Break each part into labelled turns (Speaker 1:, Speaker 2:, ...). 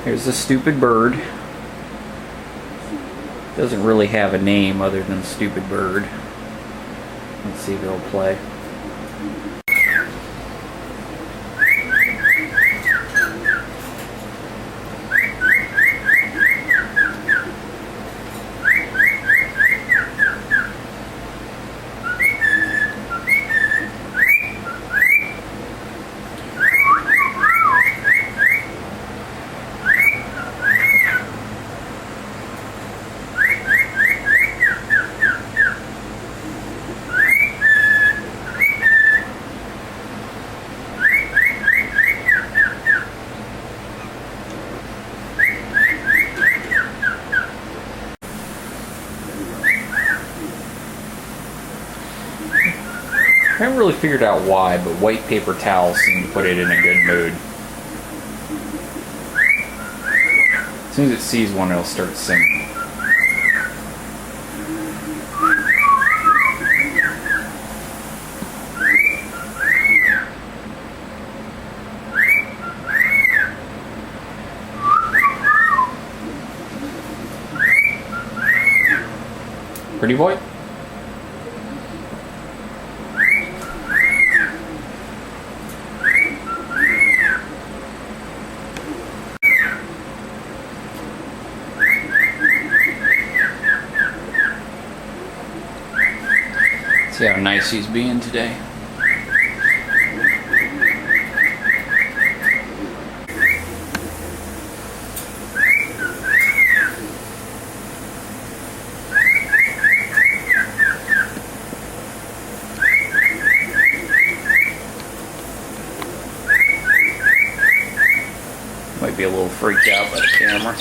Speaker 1: Here's the stupid bird. Doesn't really have a name other than stupid bird. Let's see if it'll play. I haven't really figured out why, but white paper towels seem to put it in a good mood. As soon as it sees one, it'll start singing. Pretty boy? See how nice he's being today. Might be a little freaked out by the camera.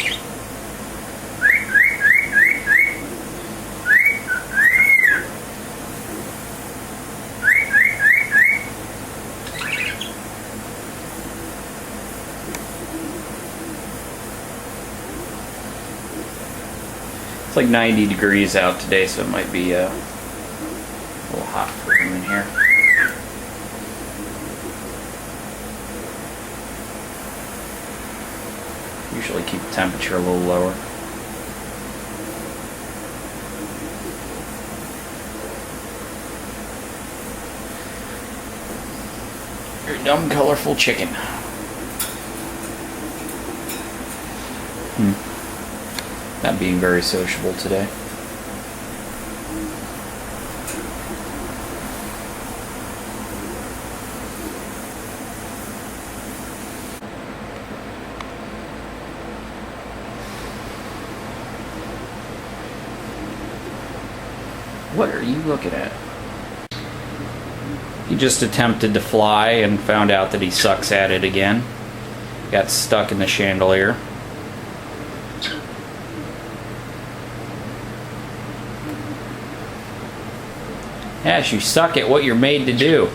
Speaker 1: It's like 90 degrees out today, so it might be a little hot for him in here. Usually keep the temperature a little lower. You're a dumb, colorful chicken. Not being very sociable today. What are you looking at? He just attempted to fly and found out that he sucks at it again. Got stuck in the chandelier. Yes, you suck at what you're made to do.